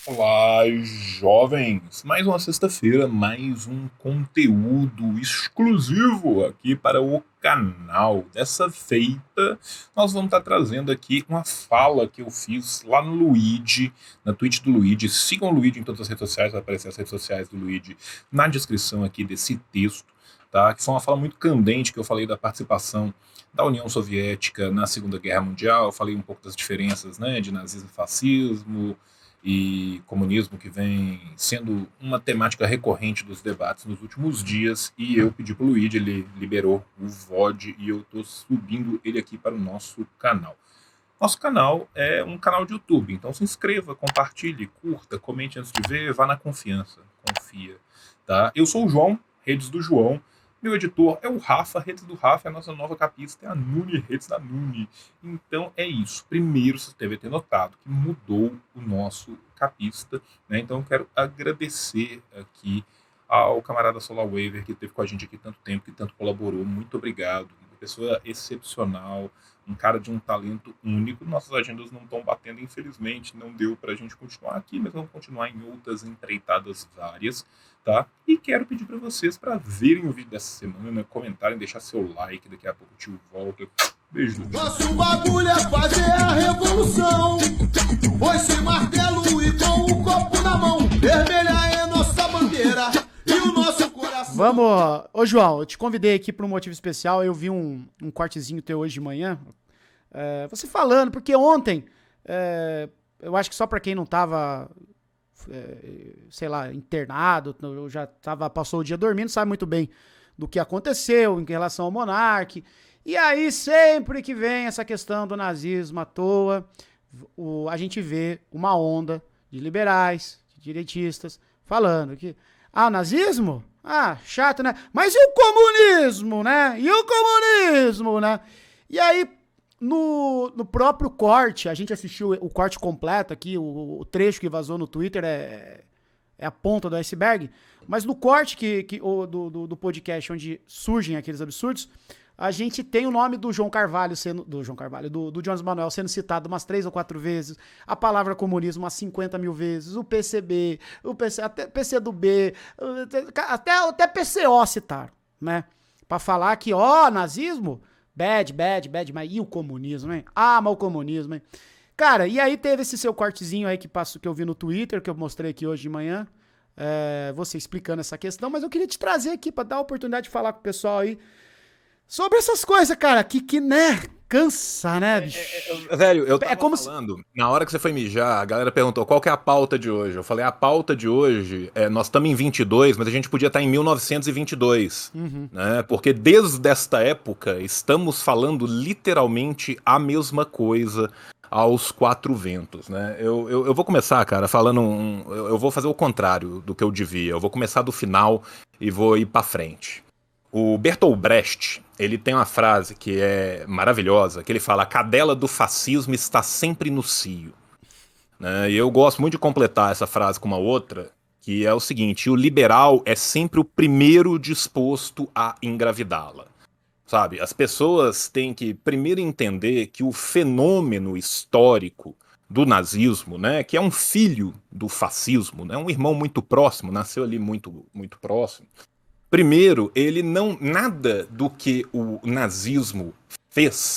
Olá, jovens! Mais uma sexta-feira, mais um conteúdo exclusivo aqui para o canal. Dessa feita, nós vamos estar trazendo aqui uma fala que eu fiz lá no Luigi, na Twitch do Luigi. Sigam o Luigi em todas as redes sociais, vai aparecer as redes sociais do Luigi na descrição aqui desse texto, tá? Que foi uma fala muito candente que eu falei da participação da União Soviética na Segunda Guerra Mundial. Eu falei um pouco das diferenças, né, de nazismo e fascismo e comunismo, que vem sendo uma temática recorrente dos debates nos últimos dias, e eu pedi para o Luigi, ele liberou o VOD e eu estou subindo ele aqui para o nosso canal. Nosso canal é um canal de YouTube, então se inscreva, compartilhe, curta, comente antes de ver, vá na confiança, confia, tá? Eu sou o João, redes do João, meu editor é o Rafa, redes do Rafa, é a nossa nova capista, é a Nuni, redes da Nuni. Então é isso. Primeiro, você deve ter notado que mudou o nosso capista, né? Então eu quero agradecer aqui ao camarada Solar Waver, que esteve com a gente aqui tanto tempo, que tanto colaborou. Muito obrigado. Uma pessoa excepcional, um cara de um talento único. Nossas agendas não estão batendo, infelizmente, não deu para a gente continuar aqui, mas vamos continuar em outras empreitadas várias, tá? E quero pedir para vocês para verem o vídeo dessa semana, comentarem, deixar seu like, daqui a pouco o tio volta. Beijo. Nosso bagulho é fazer a revolução. Foi martelo e com o copo na mão. Vermelha é nossa bandeira e o nosso coração. Vamos, ô João, eu te convidei aqui por um motivo especial. Eu vi um cortezinho teu hoje de manhã, você falando, porque ontem, eu acho que só pra quem não tava, sei lá, internado, eu já passou o dia dormindo, sabe muito bem do que aconteceu em relação ao Monark. E aí, sempre que vem essa questão do nazismo à toa, a gente vê uma onda de liberais, de direitistas, falando que, o nazismo? Chato, né? Mas e o comunismo, né? E o comunismo, né? E aí, no próprio corte, a gente assistiu o corte completo aqui, o trecho que vazou no Twitter é a ponta do iceberg, mas no corte do podcast onde surgem aqueles absurdos, a gente tem o nome do João Carvalho do Jones Manuel sendo citado umas 3 ou 4 vezes, a palavra comunismo umas 50 mil vezes, o PCB, até PCdoB, até PCO citaram, né? Pra falar que, nazismo, bad, mas e o comunismo, hein? Mas o comunismo, hein? Cara, e aí teve esse seu cortezinho aí que eu vi no Twitter, que eu mostrei aqui hoje de manhã, você explicando essa questão, mas eu queria te trazer aqui pra dar a oportunidade de falar com o pessoal aí sobre essas coisas, cara, que né, cansa, né, bicho? Velho, eu tava como falando, na hora que você foi mijar, a galera perguntou qual que é a pauta de hoje. Eu falei, a pauta de hoje, nós estamos em 22, mas a gente podia estar em 1922, né? Porque desde esta época, estamos falando literalmente a mesma coisa aos quatro ventos, né? Eu vou começar, cara, falando eu vou fazer o contrário do que eu devia. Eu vou começar do final e vou ir pra frente. O Bertolt Brecht, ele tem uma frase que é maravilhosa, que ele fala: a cadela do fascismo está sempre no cio. Né? E eu gosto muito de completar essa frase com uma outra, que é o seguinte: o liberal é sempre o primeiro disposto a engravidá-la. Sabe? As pessoas têm que primeiro entender que o fenômeno histórico do nazismo, né, que é um filho do fascismo, né, um irmão muito próximo, nasceu ali muito, muito próximo. Primeiro, nada do que o nazismo fez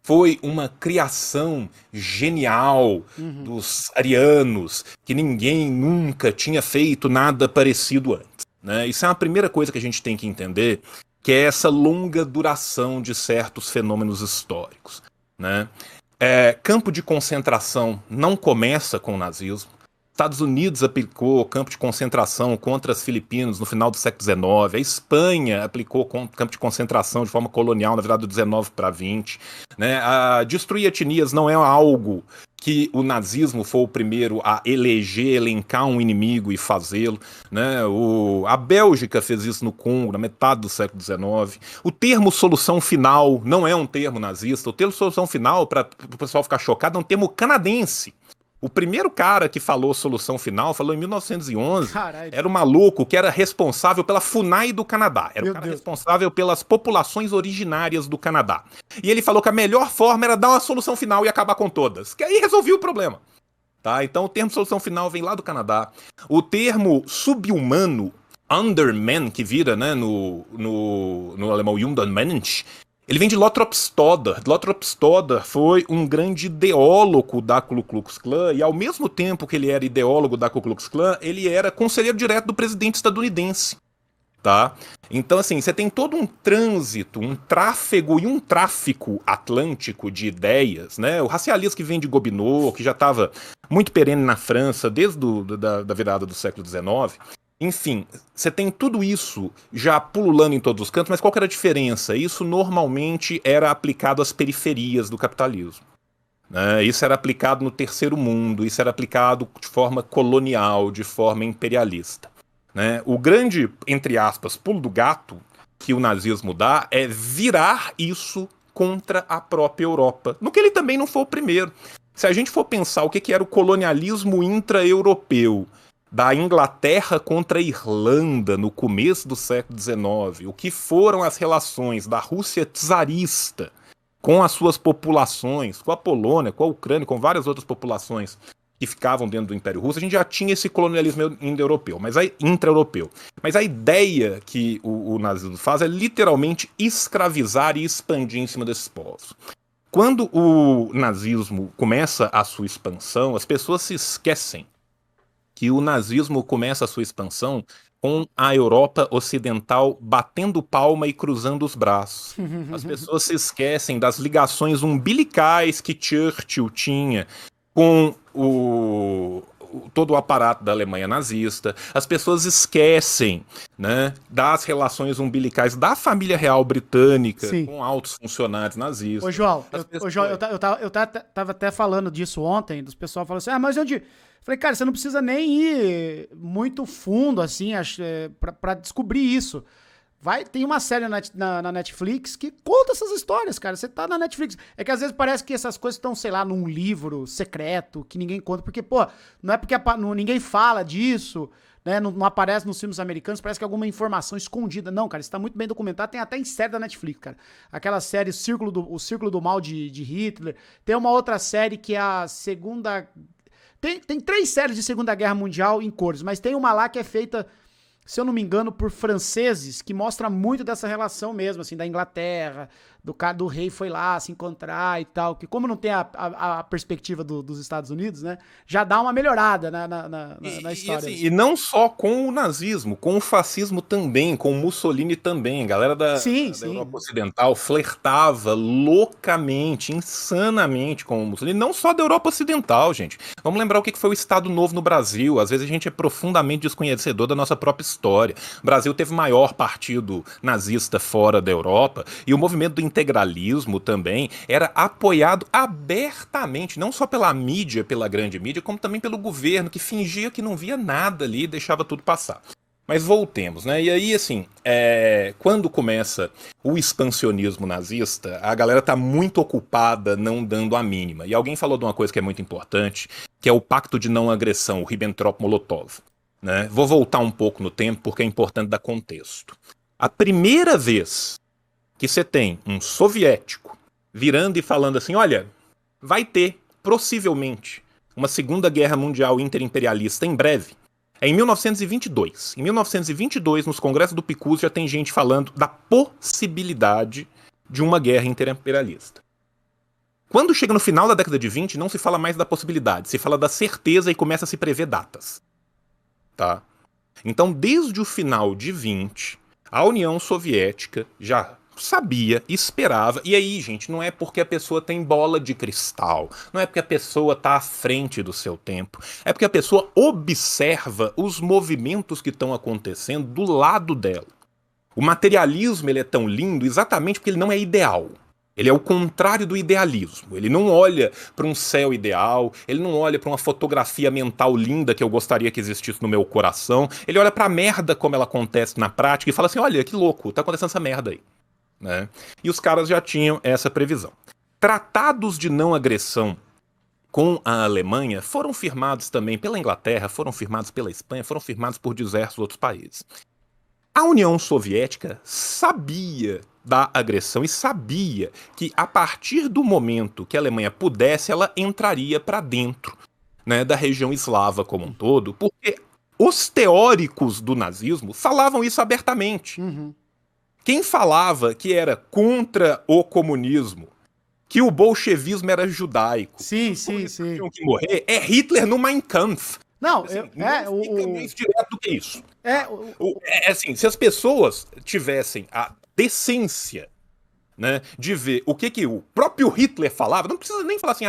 foi uma criação genial dos arianos, que ninguém nunca tinha feito nada parecido antes, né? Isso é a primeira coisa que a gente tem que entender, que é essa longa duração de certos fenômenos históricos, né? Campo de concentração não começa com o nazismo. Estados Unidos aplicou campo de concentração contra as Filipinas no final do século XIX. A Espanha aplicou campo de concentração de forma colonial na virada do XIX para XX. Né? Destruir etnias não é algo que o nazismo foi o primeiro a elencar um inimigo e fazê-lo. Né? A Bélgica fez isso no Congo, na metade do século XIX. O termo solução final não é um termo nazista. O termo solução final, para o pessoal ficar chocado, é um termo canadense. O primeiro cara que falou solução final falou em 1911. Caralho. Era o maluco que era responsável pela FUNAI do Canadá. Era o cara responsável pelas populações originárias do Canadá. E ele falou que a melhor forma era dar uma solução final e acabar com todas. Que aí resolvia o problema. tá? Então o termo solução final vem lá do Canadá. O termo subhumano, Underman, que vira, né, no alemão Jundenmensch, ele vem de Lothrop Stoddard. Lothrop Stoddard foi um grande ideólogo da Ku Klux Klan, e ao mesmo tempo que ele era ideólogo da Ku Klux Klan, ele era conselheiro direto do presidente estadunidense. Tá? Então, assim, você tem todo um trânsito, um tráfego e um tráfico atlântico de ideias, né? O racialismo que vem de Gobineau, que já estava muito perene na França desde da virada do século XIX. Enfim, você tem tudo isso já pululando em todos os cantos, mas qual que era a diferença? Isso normalmente era aplicado às periferias do capitalismo. Né? Isso era aplicado no terceiro mundo, isso era aplicado de forma colonial, de forma imperialista. Né? O grande, entre aspas, pulo do gato que o nazismo dá é virar isso contra a própria Europa, no que ele também não foi o primeiro. Se a gente for pensar o que era o colonialismo intra-europeu da Inglaterra contra a Irlanda no começo do século XIX, o que foram as relações da Rússia czarista com as suas populações, com a Polônia, com a Ucrânia, com várias outras populações que ficavam dentro do Império Russo, a gente já tinha esse colonialismo indo-europeu, intra-europeu. Mas a ideia que o nazismo faz é literalmente escravizar e expandir em cima desses povos. Quando o nazismo começa a sua expansão, as pessoas se esquecem que o nazismo começa a sua expansão com a Europa Ocidental batendo palma e cruzando os braços. As pessoas se esquecem das ligações umbilicais que Churchill tinha com todo o aparato da Alemanha nazista. As pessoas esquecem, né, das relações umbilicais da família real britânica com altos funcionários nazistas. Ô, João, eu tava até falando disso ontem, dos pessoal falando assim, mas onde... Falei, cara, você não precisa nem ir muito fundo, assim, pra descobrir isso. Tem uma série na Netflix que conta essas histórias, cara. Você tá na Netflix. É que às vezes parece que essas coisas estão, sei lá, num livro secreto que ninguém conta. Porque, pô, não é porque ninguém fala disso, né? Não aparece nos filmes americanos, parece que é alguma informação escondida. Não, cara, isso tá muito bem documentado. Tem até em série da Netflix, cara. Aquela série O Círculo do Mal de Hitler. Tem uma outra série que é a segunda... Tem 3 séries de Segunda Guerra Mundial em cores, mas tem uma lá que é feita, se eu não me engano, por franceses, que mostra muito dessa relação mesmo, assim, da Inglaterra, do rei foi lá se encontrar e tal, que como não tem a perspectiva dos Estados Unidos, né, já dá uma melhorada na história. E não só com o nazismo, com o fascismo também, com o Mussolini também. A galera da Europa Ocidental flertava loucamente, insanamente com o Mussolini, não só da Europa Ocidental, gente. Vamos lembrar o que foi o Estado Novo no Brasil. Às vezes a gente é profundamente desconhecedor da nossa própria história. O Brasil teve o maior partido nazista fora da Europa, e o movimento do integralismo também era apoiado abertamente, não só pela mídia, pela grande mídia, como também pelo governo, que fingia que não via nada ali e deixava tudo passar. Mas voltemos, né? E aí, assim, quando começa o expansionismo nazista, a galera tá muito ocupada não dando a mínima. E alguém falou de uma coisa que é muito importante, que é o pacto de não agressão, o Ribbentrop-Molotov. Né? Vou voltar um pouco no tempo, porque é importante dar contexto. A primeira vez que você tem um soviético virando e falando assim, olha, vai ter, possivelmente, uma Segunda Guerra Mundial interimperialista em breve, é em 1922. Em 1922, nos congressos do PICUS, já tem gente falando da possibilidade de uma guerra interimperialista. Quando chega no final da década de 20, não se fala mais da possibilidade, se fala da certeza e começa a se prever datas. Tá? Então, desde o final de 20, a União Soviética já sabia, esperava, e aí, gente, não é porque a pessoa tem bola de cristal, não é porque a pessoa está à frente do seu tempo, é porque a pessoa observa os movimentos que estão acontecendo do lado dela. O materialismo, ele é tão lindo exatamente porque ele não é ideal. Ele é o contrário do idealismo. Ele não olha para um céu ideal, ele não olha para uma fotografia mental linda que eu gostaria que existisse no meu coração, ele olha para a merda como ela acontece na prática e fala assim, olha, que louco, tá acontecendo essa merda aí. Né? E os caras já tinham essa previsão. Tratados de não agressão com a Alemanha foram firmados também pela Inglaterra, foram firmados pela Espanha, foram firmados por diversos outros países. A União Soviética sabia da agressão e sabia que a partir do momento que a Alemanha pudesse, ela entraria para dentro né, da região eslava como um todo, porque os teóricos do nazismo falavam isso abertamente. Quem falava que era contra o comunismo, que o bolchevismo era judaico, Sim. tinham que morrer, é Hitler no Mein Kampf. Não, Assim, não fica mais direto do que isso. Assim, se as pessoas tivessem a decência, né, de ver o que o próprio Hitler falava, não precisa nem falar assim,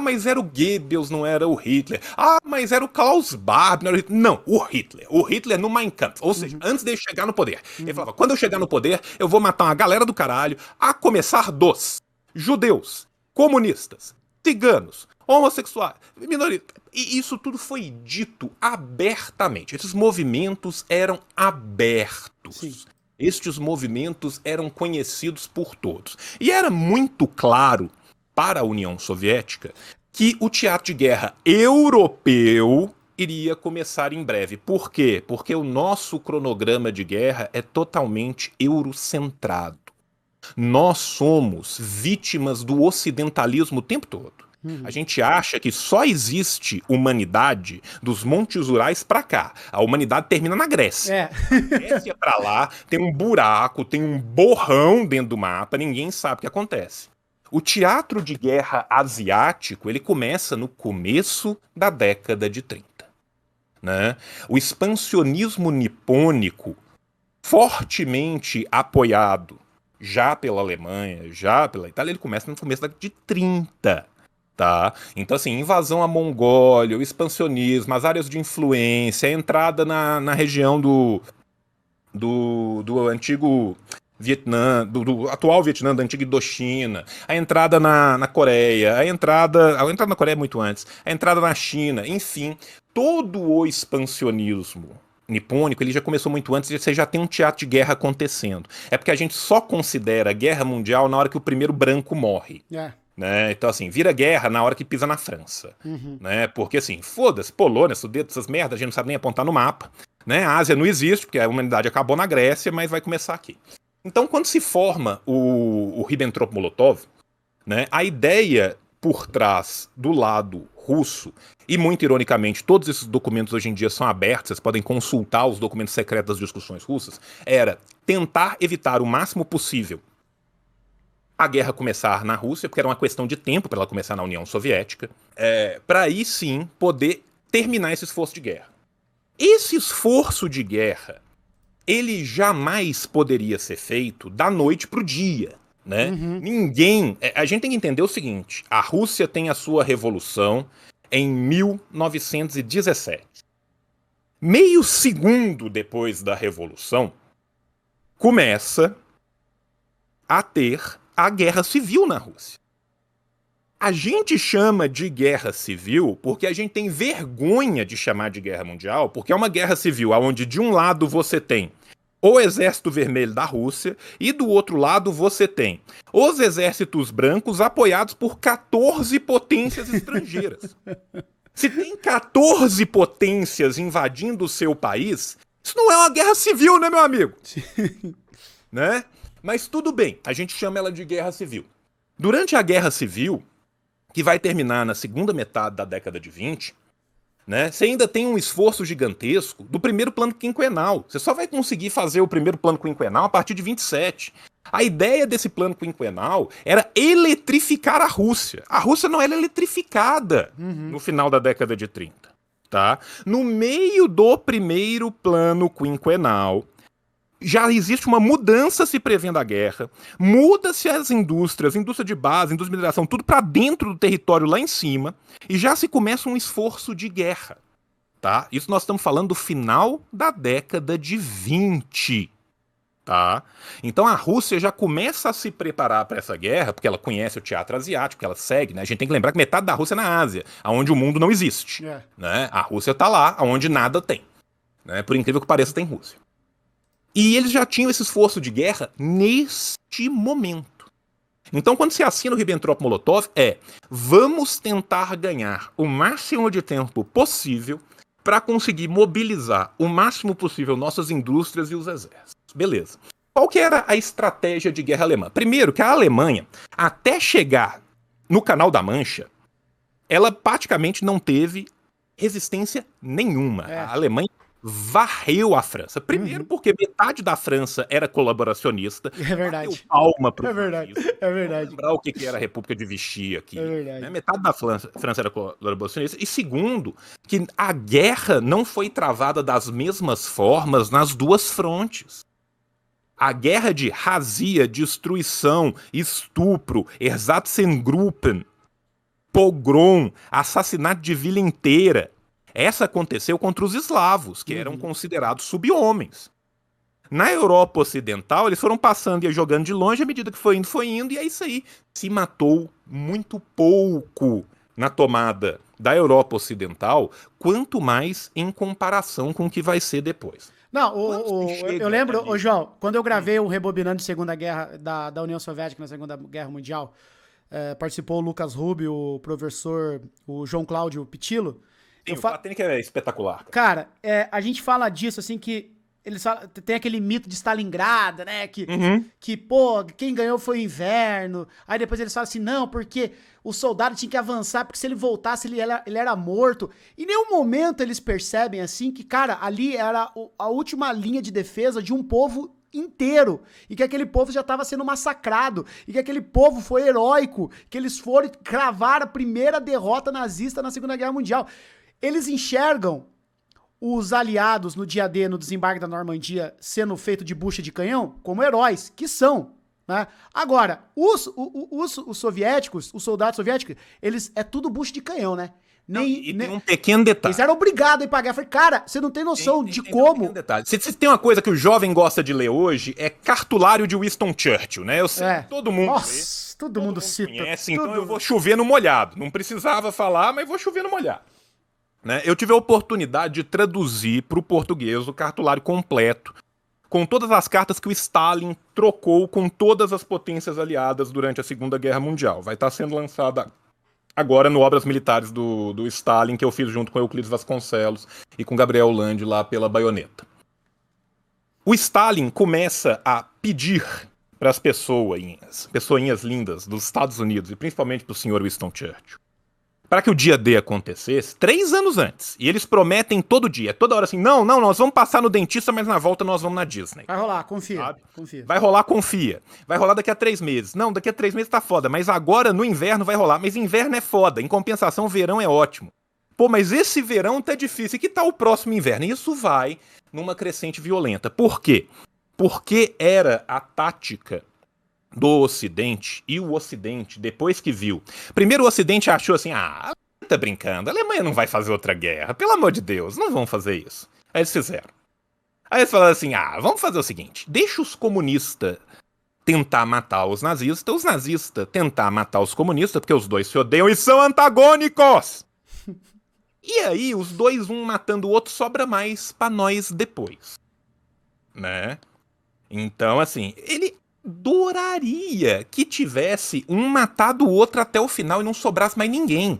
mas era o Goebbels, não era o Hitler, mas era o Klaus Barbie, não era o Hitler. Não, o Hitler no Mein Kampf, ou seja, antes de chegar no poder. Ele falava, quando eu chegar no poder, eu vou matar uma galera do caralho, a começar dos judeus, comunistas, ciganos, homossexuais, minoritas. E isso tudo foi dito abertamente. Esses movimentos eram abertos. Sim. Estes movimentos eram conhecidos por todos. E era muito claro para a União Soviética que o teatro de guerra europeu iria começar em breve. Por quê? Porque o nosso cronograma de guerra é totalmente eurocentrado. Nós somos vítimas do ocidentalismo o tempo todo. A gente acha que só existe humanidade dos Montes Urais pra cá. A humanidade termina na Grécia. A Grécia pra lá, tem um buraco, tem um borrão dentro do mapa, ninguém sabe o que acontece. O teatro de guerra asiático, ele começa no começo da década de 30. Né? O expansionismo nipônico, fortemente apoiado já pela Alemanha, já pela Itália, ele começa no começo da década de 30. Tá? Então, assim, invasão à Mongólia, o expansionismo, as áreas de influência, a entrada na região do antigo Vietnã, do atual Vietnã, da antiga Indochina, a entrada na Coreia, a entrada na Coreia é muito antes, a entrada na China, enfim, todo o expansionismo nipônico, ele já começou muito antes, você já tem um teatro de guerra acontecendo. É porque a gente só considera guerra mundial na hora que o primeiro branco morre. Né? Então, assim, vira guerra na hora que pisa na França. Né? Porque, assim, foda-se, Polônia, Sudete, essas merdas, a gente não sabe nem apontar no mapa. Né? A Ásia não existe, porque a humanidade acabou na Grécia, mas vai começar aqui. Então, quando se forma o Ribbentrop-Molotov, né, a ideia por trás do lado russo, e muito ironicamente, todos esses documentos hoje em dia são abertos, vocês podem consultar os documentos secretos das discussões russas, era tentar evitar o máximo possível a guerra começar na Rússia, porque era uma questão de tempo para ela começar na União Soviética, para aí sim poder terminar esse esforço de guerra. Esse esforço de guerra, ele jamais poderia ser feito da noite pro dia, né? Ninguém... A gente tem que entender o seguinte, a Rússia tem a sua revolução em 1917. Meio segundo depois da revolução, começa a ter a guerra civil na Rússia. A gente chama de guerra civil porque a gente tem vergonha de chamar de guerra mundial, porque é uma guerra civil onde de um lado você tem o Exército Vermelho da Rússia e do outro lado você tem os exércitos brancos apoiados por 14 potências estrangeiras. Se tem 14 potências invadindo o seu país, isso não é uma guerra civil, né, meu amigo? Né? Mas tudo bem, a gente chama ela de guerra civil. Durante a guerra civil, que vai terminar na segunda metade da década de 20, né, você ainda tem um esforço gigantesco do primeiro plano quinquenal. Você só vai conseguir fazer o primeiro plano quinquenal a partir de 27. A ideia desse plano quinquenal era eletrificar a Rússia. A Rússia não era eletrificada no final da década de 30. Tá? No meio do primeiro plano quinquenal, já existe uma mudança se prevendo a guerra, muda-se as indústrias, indústria de base, indústria de mineração, tudo para dentro do território lá em cima, e já se começa um esforço de guerra, tá? Isso nós estamos falando do final da década de 20, tá? Então a Rússia já começa a se preparar para essa guerra, porque ela conhece o teatro asiático, que ela segue, né? A gente tem que lembrar que metade da Rússia é na Ásia, onde o mundo não existe, né? A Rússia tá lá, onde nada tem, né? Por incrível que pareça, tem Rússia. E eles já tinham esse esforço de guerra neste momento. Então, quando se assina o Ribbentrop-Molotov, vamos tentar ganhar o máximo de tempo possível para conseguir mobilizar o máximo possível nossas indústrias e os exércitos. Beleza. Qual que era a estratégia de guerra alemã? Primeiro, que a Alemanha, até chegar no Canal da Mancha, ela praticamente não teve resistência nenhuma. A Alemanha varreu a França. Primeiro porque metade da França era colaboracionista. É verdade. Palma pro É verdade. lembrar o que era a República de Vichy aqui. É verdade. Né? Metade da França era colaboracionista. E segundo, que a guerra não foi travada das mesmas formas nas duas frontes. A guerra de razia, destruição, estupro, Ersatzengruppen, pogrom, assassinato de vila inteira. Essa aconteceu contra os eslavos, que eram considerados sub-homens. Na Europa Ocidental, eles foram passando e jogando de longe, à medida que foi indo, e é isso aí. Se matou muito pouco na tomada da Europa Ocidental, quanto mais em comparação com o que vai ser depois. Não, eu lembro, João, quando eu gravei o Rebobinando de Segunda Guerra da União Soviética na Segunda Guerra Mundial, participou o Lucas Rubio, o professor, o João Cláudio Pitilo. Sim, o Platênica é espetacular. Cara, a gente fala disso, assim, que eles falam, tem aquele mito de Stalingrado, né? Que, pô, quem ganhou foi o inverno. Aí depois eles falam assim, não, porque o soldado tinha que avançar, porque se ele voltasse, ele era morto. Em nenhum momento eles percebem, assim, que, cara, ali era a última linha de defesa de um povo inteiro, e que aquele povo já estava sendo massacrado, e que aquele povo foi heróico, que eles foram cravar a primeira derrota nazista na Segunda Guerra Mundial. Eles enxergam os aliados no dia D, no desembarque da Normandia, sendo feito de bucha de canhão, como heróis, que são, né? Agora, os soviéticos, os soldados soviéticos, eles é tudo bucha de canhão, né? Tem um pequeno detalhe. Eles eram obrigados a ir pra guerra. Eu falei, cara, você não tem noção de como... Um detalhe. Se tem uma coisa que o jovem gosta de ler hoje, é cartulário de Winston Churchill, né? Eu sei que todo mundo Nossa, todo mundo cita. Conhece, então eu vou chover no molhado. Não precisava falar, mas vou chover no molhado. Né? Eu tive a oportunidade de traduzir para o português o cartulário completo, com todas as cartas que o Stalin trocou com todas as potências aliadas durante a Segunda Guerra Mundial. Vai estar sendo lançada agora no Obras Militares do Stalin, que eu fiz junto com Euclides Vasconcelos e com Gabriel Landi lá pela Baioneta. O Stalin começa a pedir para as pessoinhas lindas dos Estados Unidos, e principalmente para o senhor Winston Churchill, para que o dia D acontecesse 3 anos antes. E eles prometem todo dia, toda hora assim, não, nós vamos passar no dentista, mas na volta nós vamos na Disney. Vai rolar, confia. Vai rolar, confia. Vai rolar daqui a 3 meses. Não, daqui a 3 meses tá foda, mas agora no inverno vai rolar. Mas inverno é foda, em compensação o verão é ótimo. Pô, mas esse verão tá difícil, e que tal o próximo inverno? E isso vai numa crescente violenta. Por quê? Porque era a tática do Ocidente, e o Ocidente, depois que viu... Primeiro o Ocidente achou assim, tá brincando, a Alemanha não vai fazer outra guerra, pelo amor de Deus, não vão fazer isso. Aí eles fizeram. Aí eles falaram assim, vamos fazer o seguinte, deixa os comunistas tentar matar os nazistas tentar matar os comunistas, porque os dois se odeiam e são antagônicos. E aí, os dois, um matando o outro, sobra mais pra nós depois. Né? Então, assim, ele adoraria que tivesse um matado o outro até o final e não sobrasse mais ninguém.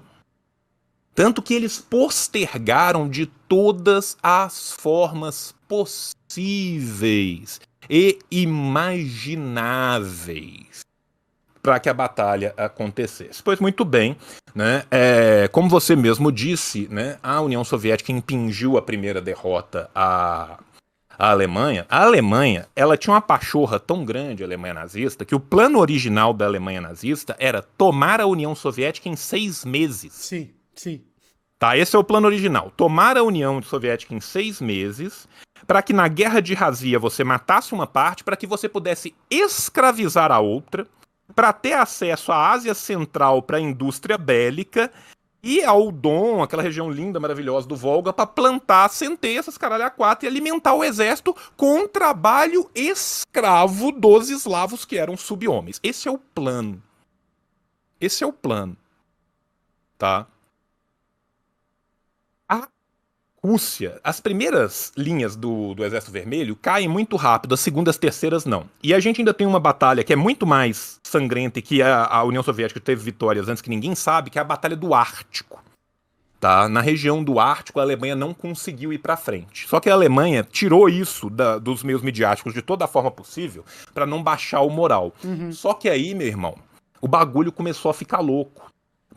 Tanto que eles postergaram de todas as formas possíveis e imagináveis para que a batalha acontecesse. Pois muito bem, né? Como você mesmo disse, né? A União Soviética impingiu a primeira derrota à Alemanha. A Alemanha, ela tinha uma pachorra tão grande, a Alemanha nazista, que o plano original da Alemanha nazista era tomar a União Soviética em 6 meses. Sim. Tá, esse é o plano original. Tomar a União Soviética em 6 meses, para que na guerra de razia você matasse uma parte, para que você pudesse escravizar a outra, para ter acesso à Ásia Central para a indústria bélica, e ao Don, aquela região linda, maravilhosa do Volga, para plantar centeias, caralho a 4, e alimentar o exército com trabalho escravo dos eslavos que eram sub-homens. Esse é o plano. Tá? A Rússia, as primeiras linhas do Exército Vermelho caem muito rápido, as segundas, terceiras não. E a gente ainda tem uma batalha que é muito mais sangrenta e que a União Soviética teve vitórias antes que ninguém sabe, que é a Batalha do Ártico. Tá? Na região do Ártico, a Alemanha não conseguiu ir pra frente. Só que a Alemanha tirou isso dos meios midiáticos de toda a forma possível para não baixar o moral. Só que aí, meu irmão, o bagulho começou a ficar louco.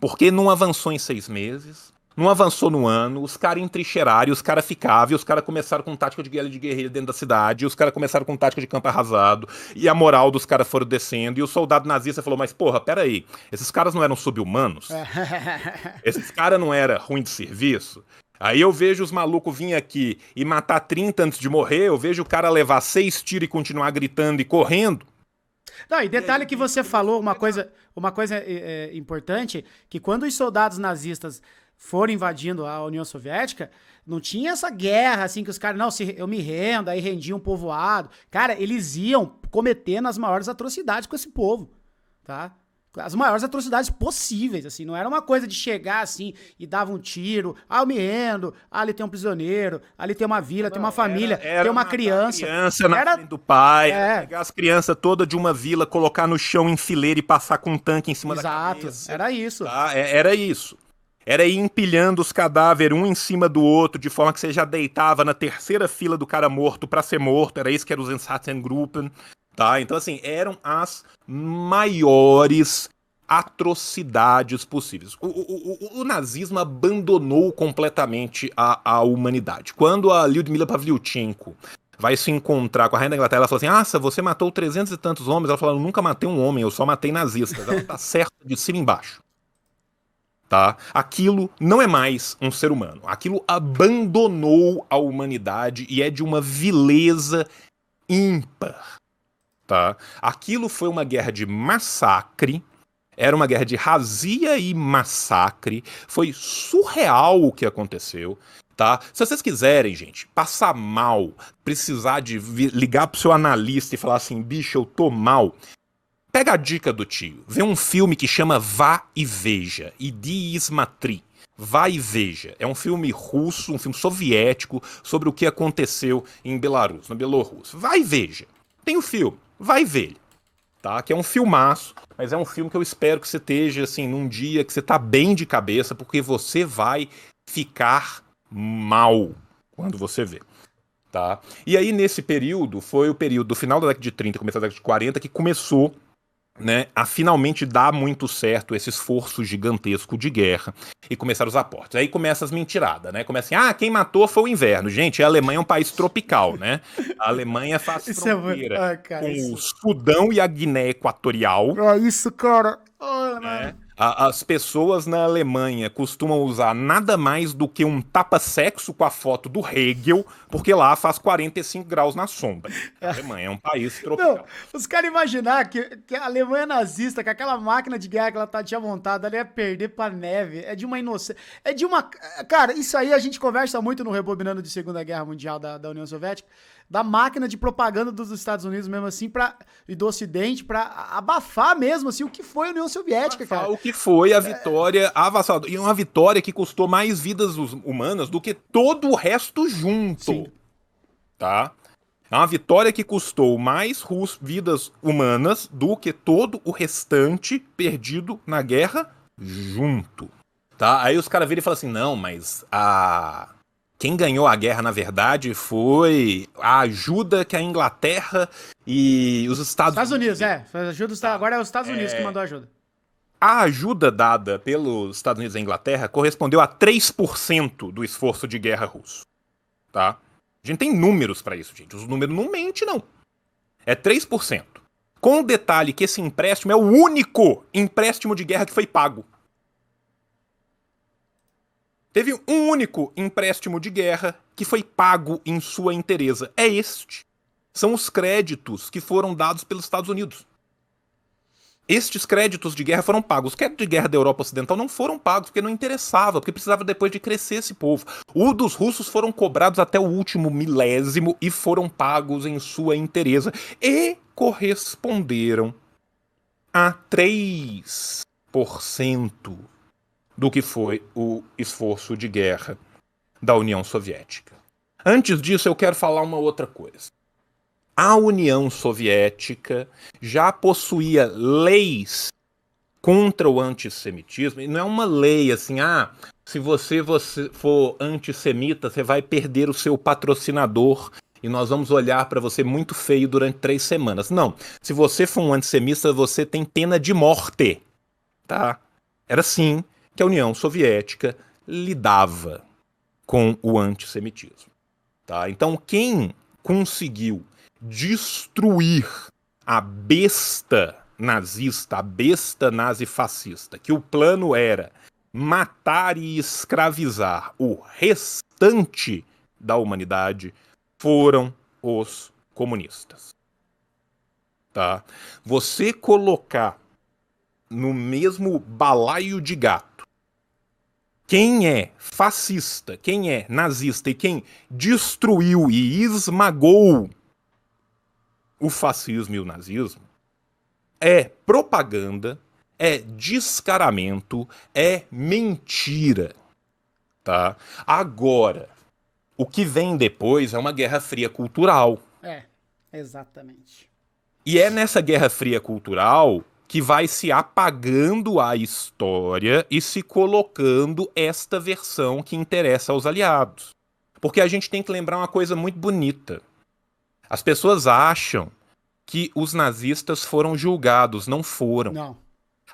Porque não avançou em 6 meses, não avançou no ano, os caras entrincheiraram, os caras ficavam, e os caras começaram com tática de guerrilha dentro da cidade, e os caras começaram com tática de campo arrasado, e a moral dos caras foram descendo, e o soldado nazista falou, mas porra, peraí, esses caras não eram sub-humanos? Esses caras não eram ruim de serviço? Aí eu vejo os malucos vir aqui e matar 30 antes de morrer, eu vejo o cara levar 6 tiros e continuar gritando e correndo. Não, e detalhe que você falou, uma coisa importante, que quando os soldados nazistas foram invadindo a União Soviética, não tinha essa guerra, assim, que os caras, não, se eu me rendo, aí rendiam um povoado. Cara, eles iam cometendo as maiores atrocidades com esse povo, tá? As maiores atrocidades possíveis, assim, não era uma coisa de chegar, assim, e dava um tiro, eu me rendo, ali tem um prisioneiro, ali tem uma vila, tem uma família, tem uma criança. Criança na frente do pai, pegar as crianças todas de uma vila, colocar no chão em fileira e passar com um tanque em cima da cabeça. Exato, era isso. Tá? Era isso. Era ir empilhando os cadáveres um em cima do outro, de forma que você já deitava na terceira fila do cara morto pra ser morto. Era isso que era os Einsatzgruppen, tá? Então, assim, eram as maiores atrocidades possíveis. O nazismo abandonou completamente a humanidade. Quando a Lyudmila Pavlyuchenko vai se encontrar com a rainha da Inglaterra, ela fala assim, nossa, você matou 300 e tantos homens. Ela fala, eu nunca matei um homem, eu só matei nazistas. Ela tá certa de cima e embaixo. Tá? Aquilo não é mais um ser humano. Aquilo abandonou a humanidade e é de uma vileza ímpar. Tá? Aquilo foi uma guerra de massacre, era uma guerra de razia e massacre. Foi surreal o que aconteceu. Tá? Se vocês quiserem, gente, passar mal, precisar de ligar pro seu analista e falar assim, bicho, eu tô mal, pega a dica do tio, vê um filme que chama Vá e Veja, Idi Ismatri. Vá e Veja. É um filme russo, um filme soviético, sobre o que aconteceu em Belarus, na Bielorrússia. Vá e veja. Tem o filme, vai e vê ele. Tá? Que é um filmaço, mas é um filme que eu espero que você esteja, assim, num dia que você tá bem de cabeça, porque você vai ficar mal quando você vê. Tá? E aí, nesse período, foi o período do final da década de 30, começo da década de 40, que começou, né, a finalmente dar muito certo esse esforço gigantesco de guerra e começaram os aportes. Aí começa as mentiradas, né? Começa assim, quem matou foi o inverno. Gente, a Alemanha é um país tropical, né? A Alemanha faz fronteira com o Sudão e a Guiné Equatorial. Isso, cara. Né? As pessoas na Alemanha costumam usar nada mais do que um tapa-sexo com a foto do Hegel, porque lá faz 45 graus na sombra. A Alemanha é um país tropical. Não, os caras imaginar que a Alemanha nazista, com aquela máquina de guerra que ela tinha montado, ela ia perder pra neve. É de uma inocência. É de uma. Cara, isso aí a gente conversa muito no Rebobinando de Segunda Guerra Mundial da União Soviética, da máquina de propaganda dos Estados Unidos mesmo assim, e do Ocidente, pra abafar mesmo assim o que foi a União Soviética, cara. O que foi a vitória avassaladora. E uma vitória que custou mais vidas humanas do que todo o resto junto. Sim. Tá? É uma vitória que custou mais vidas humanas do que todo o restante perdido na guerra junto. Tá? Aí os caras viram e falam assim, não, mas quem ganhou a guerra, na verdade, foi a ajuda que a Inglaterra e os Estados Unidos... Agora é os Estados Unidos que mandou ajuda. A ajuda dada pelos Estados Unidos e a Inglaterra correspondeu a 3% do esforço de guerra russo. Tá? A gente tem números pra isso, gente. Os números não mentem, não. É 3%. Com o detalhe que esse empréstimo é o único empréstimo de guerra que foi pago. Teve um único empréstimo de guerra que foi pago em sua inteireza. É este. São os créditos que foram dados pelos Estados Unidos. Estes créditos de guerra foram pagos. Os créditos de guerra da Europa Ocidental não foram pagos porque não interessava, porque precisava depois de crescer esse povo. O dos russos foram cobrados até o último milésimo e foram pagos em sua inteireza. E corresponderam a 3% do que foi o esforço de guerra da União Soviética. Antes disso, eu quero falar uma outra coisa. A União Soviética já possuía leis contra o antissemitismo, e não é uma lei assim, se você for antissemita, você vai perder o seu patrocinador e nós vamos olhar para você muito feio durante 3 semanas. Não, se você for um antissemita, você tem pena de morte, tá? Era assim que a União Soviética lidava com o antissemitismo. Tá? Então, quem conseguiu destruir a besta nazista, a besta nazifascista, que o plano era matar e escravizar o restante da humanidade, foram os comunistas. Tá? Você colocar no mesmo balaio de gato quem é fascista, quem é nazista e quem destruiu e esmagou o fascismo e o nazismo, é propaganda, é descaramento, é mentira. Tá? Agora, o que vem depois é uma guerra fria cultural. Exatamente. E é nessa guerra fria cultural que vai se apagando a história e se colocando esta versão que interessa aos aliados. Porque a gente tem que lembrar uma coisa muito bonita. As pessoas acham que os nazistas foram julgados, não foram. Não.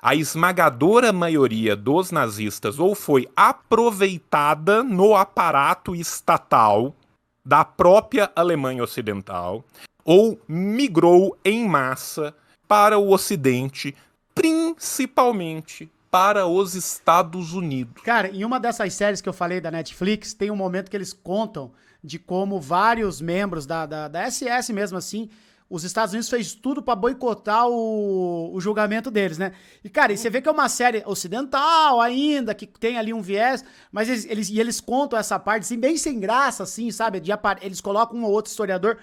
A esmagadora maioria dos nazistas ou foi aproveitada no aparato estatal da própria Alemanha Ocidental, ou migrou em massa para o Ocidente, principalmente para os Estados Unidos. Cara, em uma dessas séries que eu falei da Netflix, tem um momento que eles contam de como vários membros da SS mesmo assim, os Estados Unidos fez tudo pra boicotar o julgamento deles, né? E, cara, e você vê que é uma série ocidental ainda, que tem ali um viés, mas eles contam essa parte, assim, bem sem graça, assim, sabe? Eles colocam um ou outro historiador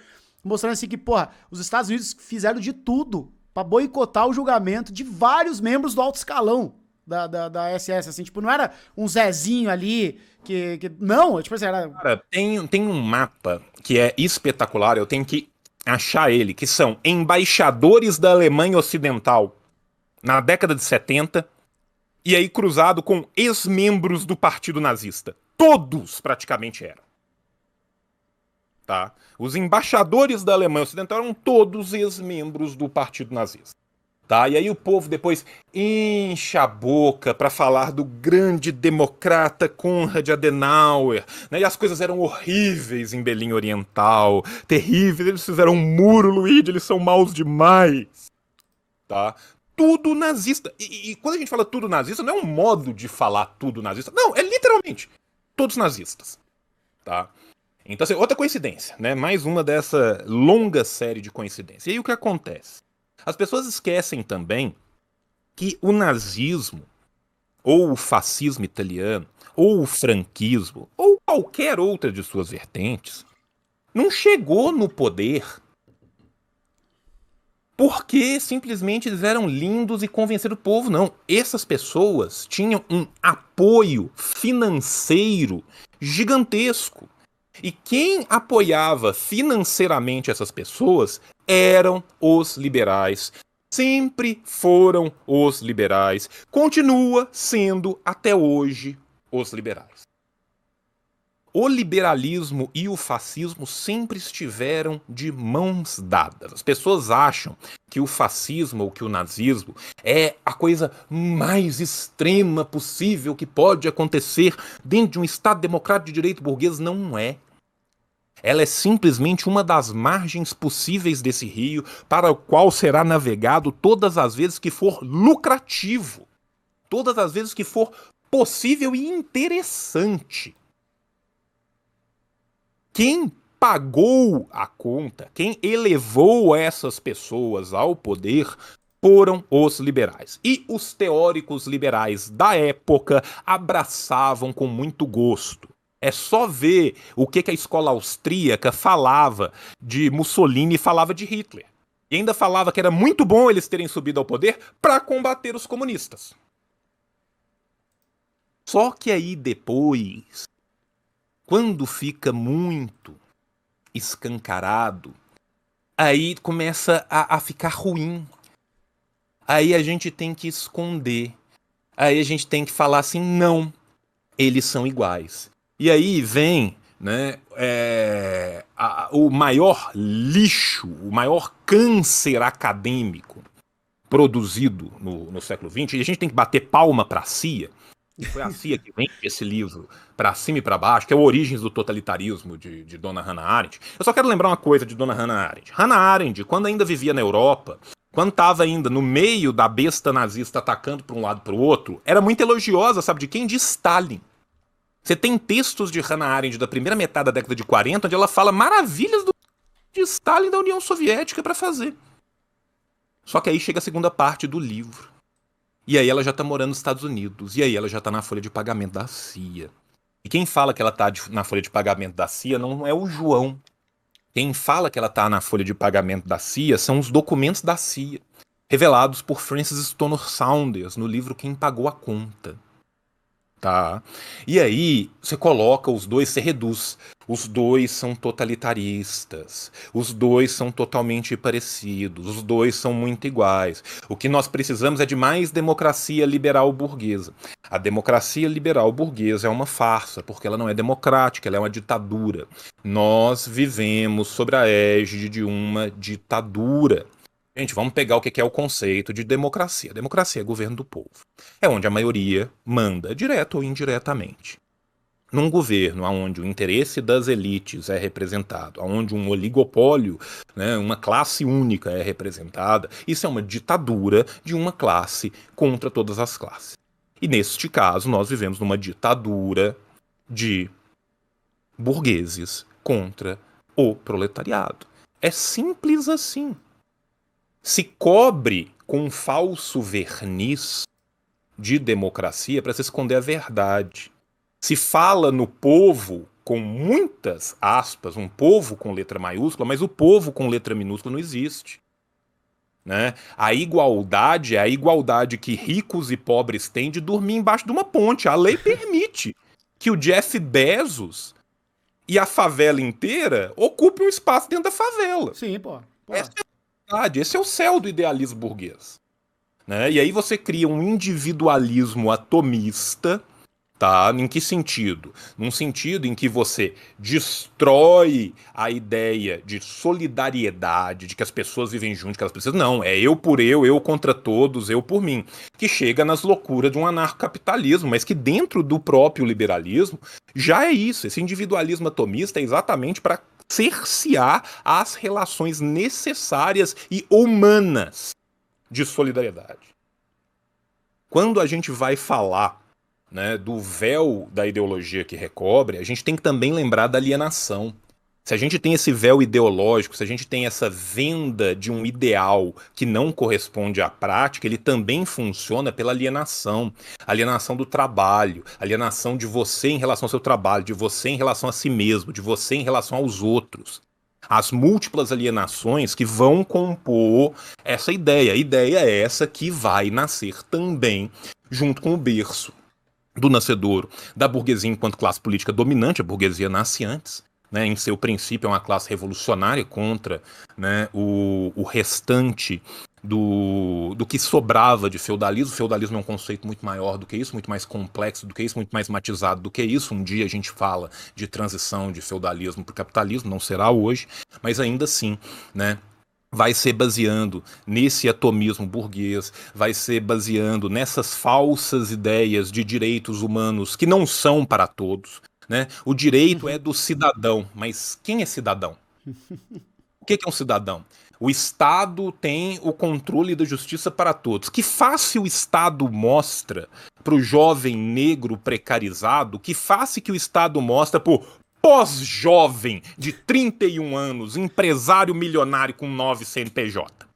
mostrando assim que, porra, os Estados Unidos fizeram de tudo pra boicotar o julgamento de vários membros do alto escalão da SS, assim, tipo, não era um Zezinho ali que não, tipo assim, era... Cara, tem um mapa que é espetacular, eu tenho que achar ele, que são embaixadores da Alemanha Ocidental na década de 70, e aí cruzado com ex-membros do Partido Nazista. Todos praticamente eram. Tá? Os embaixadores da Alemanha Ocidental eram todos ex-membros do Partido Nazista. Tá? E aí o povo depois enche a boca para falar do grande democrata Konrad Adenauer, né? E as coisas eram horríveis em Berlim Oriental, terríveis, eles fizeram um muro, Luigi, eles são maus demais. Tá? Tudo nazista. E quando a gente fala tudo nazista, não é um modo de falar tudo nazista. Não, é literalmente todos nazistas. Tá? Então, assim, outra coincidência, né? Mais uma dessa longa série de coincidências. E aí o que acontece? As pessoas esquecem também que o nazismo, ou o fascismo italiano, ou o franquismo, ou qualquer outra de suas vertentes, não chegou no poder porque simplesmente eles eram lindos e convenceram o povo, não. Essas pessoas tinham um apoio financeiro gigantesco. E quem apoiava financeiramente essas pessoas eram os liberais. Sempre foram os liberais. Continua sendo até hoje os liberais. O liberalismo e o fascismo sempre estiveram de mãos dadas. As pessoas acham que o fascismo ou que o nazismo é a coisa mais extrema possível que pode acontecer dentro de um Estado democrático de direito burguês. Não é. Ela é simplesmente uma das margens possíveis desse rio para o qual será navegado todas as vezes que for lucrativo, todas as vezes que for possível e interessante. Quem pagou a conta, quem elevou essas pessoas ao poder foram os liberais. E os teóricos liberais da época abraçavam com muito gosto. É só ver o que a escola austríaca falava de Mussolini e falava de Hitler. E ainda falava que era muito bom eles terem subido ao poder para combater os comunistas. Só que aí depois, quando fica muito escancarado, aí começa a ficar ruim. Aí a gente tem que esconder. Aí a gente tem que falar assim, não, eles são iguais. E aí vem, né, o maior lixo, o maior câncer acadêmico produzido no século XX, e a gente tem que bater palma para a CIA, Foi a CIA que vende esse livro pra cima e pra baixo, que é o Origens do Totalitarismo de Dona Hannah Arendt. Eu só quero lembrar uma coisa de Dona Hannah Arendt. Hannah Arendt, quando ainda vivia na Europa, quando estava ainda no meio da besta nazista atacando para um lado e para o outro, era muito elogiosa, sabe de quem? De Stalin. Você tem textos de Hannah Arendt da primeira metade da década de 40, onde ela fala maravilhas de Stalin da União Soviética para fazer. Só que aí chega a segunda parte do livro. E aí ela já tá morando nos Estados Unidos. E aí ela já tá na folha de pagamento da CIA. E quem fala que ela tá na folha de pagamento da CIA não é o João. Quem fala que ela tá na folha de pagamento da CIA são os documentos da CIA, revelados por Francis Stoner Saunders no livro Quem Pagou a Conta. Tá? E aí você coloca os dois, você reduz. Os dois são totalitaristas. Os dois são totalmente parecidos. Os dois são muito iguais. O que nós precisamos é de mais democracia liberal burguesa. A democracia liberal burguesa é uma farsa, porque ela não é democrática, ela é uma ditadura. Nós vivemos sob a égide de uma ditadura. Gente, vamos pegar o que é o conceito de democracia. Democracia é governo do povo. É onde a maioria manda, direto ou indiretamente. Num governo onde o interesse das elites é representado, onde um oligopólio, né, uma classe única é representada, isso é uma ditadura de uma classe contra todas as classes. E neste caso, nós vivemos numa ditadura de burgueses contra o proletariado. É simples assim. Se cobre com um falso verniz de democracia para se esconder a verdade. Se fala no povo com muitas aspas, um povo com letra maiúscula, mas o povo com letra minúscula não existe. Né? A igualdade é a igualdade que ricos e pobres têm de dormir embaixo de uma ponte. A lei permite que o Jeff Bezos e a favela inteira ocupem um espaço dentro da favela. Sim, pô. Essa é a verdade, esse é o céu do idealismo burguês. Né? E aí você cria um individualismo atomista, tá? Em que sentido? Num sentido em que você destrói a ideia de solidariedade, de que as pessoas vivem juntas, que elas precisam. Não, é eu por eu contra todos, eu por mim. Que chega nas loucuras de um anarcocapitalismo, mas que dentro do próprio liberalismo já é isso. Esse individualismo atomista é exatamente para cercear as relações necessárias e humanas de solidariedade. Quando a gente vai falar, né, do véu da ideologia que recobre, a gente tem que também lembrar da alienação. Se a gente tem esse véu ideológico, se a gente tem essa venda de um ideal que não corresponde à prática, ele também funciona pela alienação. Alienação do trabalho, alienação de você em relação ao seu trabalho, de você em relação a si mesmo, de você em relação aos outros. As múltiplas alienações que vão compor essa ideia. A ideia é essa que vai nascer também junto com o berço do nascedouro da burguesia enquanto classe política dominante. A burguesia nasce antes, né, em seu princípio é uma classe revolucionária contra, né, o restante do que sobrava de feudalismo. O feudalismo é um conceito muito maior do que isso, muito mais complexo do que isso, muito mais matizado do que isso. Um dia a gente fala de transição de feudalismo para o capitalismo, não será hoje, mas ainda assim, né, vai ser baseando nesse atomismo burguês, vai ser baseando nessas falsas ideias de direitos humanos que não são para todos. Né? O direito é do cidadão, mas quem é cidadão? O que é um cidadão? O Estado tem o controle da justiça para todos. Que face o Estado mostra para o jovem negro precarizado? Que face que o Estado mostra para o pós-jovem de 31 anos, empresário milionário com 9 CNPJ?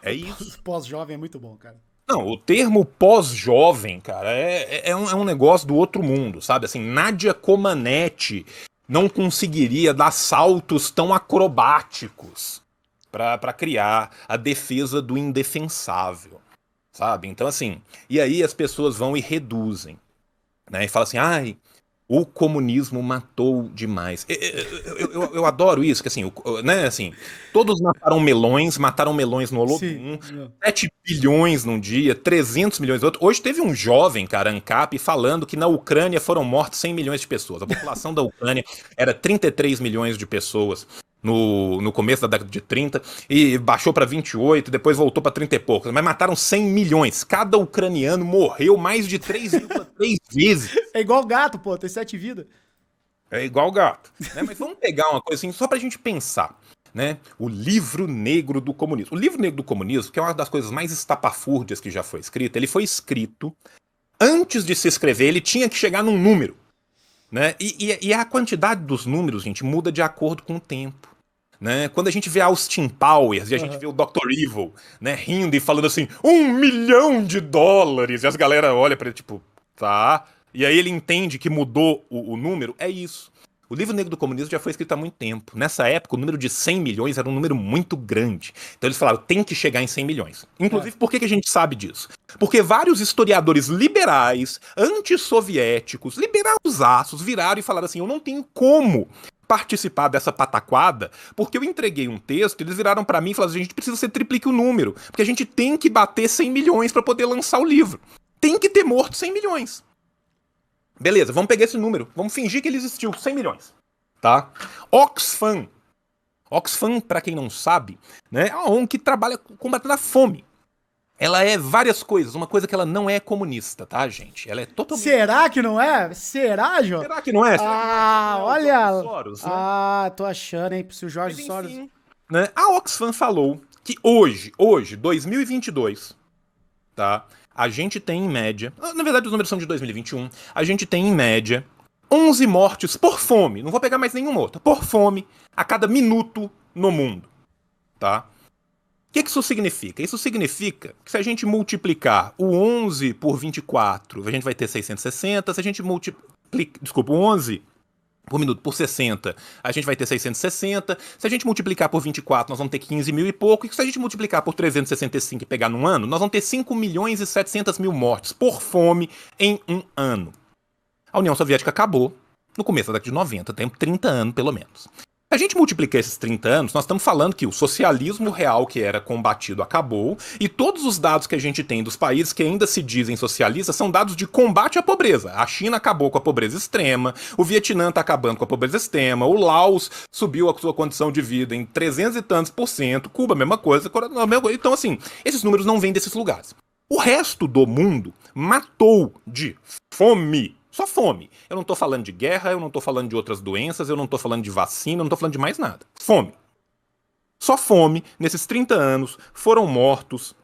É isso. Pós-jovem é muito bom, cara. Não, o termo pós-jovem, cara, é um negócio do outro mundo, sabe? Assim, Nádia Comaneci não conseguiria dar saltos tão acrobáticos para criar a defesa do indefensável, sabe? Então, assim, e aí as pessoas vão e reduzem, né? E falam assim, ai, o comunismo matou demais. Eu adoro isso, que assim, né, assim, todos mataram melões no Olodum, 7 bilhões num dia, 300 milhões no outro. Hoje teve um jovem, cara, ANCAP, falando que na Ucrânia foram mortos 100 milhões de pessoas. A população da Ucrânia era 33 milhões de pessoas no começo da década de 30 e baixou para 28, depois voltou para 30 e poucos. Mas mataram 100 milhões. Cada ucraniano morreu mais de 3,3 vezes. É igual gato, pô, tem 7 vidas. É igual gato. Né? Mas vamos pegar uma coisa assim, só pra gente pensar. Né? O livro negro do comunismo. O livro negro do comunismo, que é uma das coisas mais estapafúrdias que já foi escrita, ele foi escrito, antes de se escrever, ele tinha que chegar num número. Né? E a quantidade dos números, gente, muda de acordo com o tempo. Né? Quando a gente vê Austin Powers e a gente vê o Dr. Evil, né, rindo e falando assim, $1 milhão, e as galera olha pra ele tipo, tá. E aí ele entende que mudou o número, é isso. O livro negro do comunismo já foi escrito há muito tempo. Nessa época, o número de 100 milhões era um número muito grande. Então eles falaram, tem que chegar em 100 milhões. Inclusive, por que a gente sabe disso? Porque vários historiadores liberais, antissoviéticos, liberalzaços, viraram e falaram assim, eu não tenho como participar dessa pataquada, porque eu entreguei um texto, eles viraram pra mim e falaram, a gente precisa que você triplique o número, porque a gente tem que bater 100 milhões pra poder lançar o livro. Tem que ter morto 100 milhões. Beleza, vamos pegar esse número. Vamos fingir que ele existiu. 100 milhões. Tá? Oxfam. Oxfam, pra quem não sabe, né, é uma ONG que trabalha combatendo a fome. Ela é várias coisas. Uma coisa que ela não é comunista, tá, gente? Ela é totalmente... Será que não é? Será, Jô? Será que não é? Olha... Soros, né? Tô achando, hein, se o Jorge Mas, Soros... enfim, né, a Oxfam falou que hoje, 2022, tá? A gente tem em média, na verdade os números são de 2021, a gente tem em média 11 mortes por fome, não vou pegar mais nenhuma outra, por fome a cada minuto no mundo, tá? O que isso significa? Isso significa que se a gente multiplicar o 11 por 24, a gente vai ter 660, se a gente multiplica, desculpa, o 11 por minuto por 60, a gente vai ter 660. Se a gente multiplicar por 24, nós vamos ter 15 mil e pouco. E se a gente multiplicar por 365 e pegar num ano, nós vamos ter 5 milhões e 700 mil mortes por fome em um ano. A União Soviética acabou no começo da década de 90, tem 30 anos pelo menos. Se a gente multiplicar esses 30 anos, nós estamos falando que o socialismo real que era combatido acabou, e todos os dados que a gente tem dos países que ainda se dizem socialistas são dados de combate à pobreza. A China acabou com a pobreza extrema, o Vietnã está acabando com a pobreza extrema, o Laos subiu a sua condição de vida em 300 e tantos %, Cuba, mesma coisa, Coreia, mesma coisa. Então, assim, esses números não vêm desses lugares. O resto do mundo matou de fome. Só fome. Eu não tô falando de guerra, eu não tô falando de outras doenças, eu não tô falando de vacina, eu não tô falando de mais nada. Fome. Só fome, nesses 30 anos, foram mortos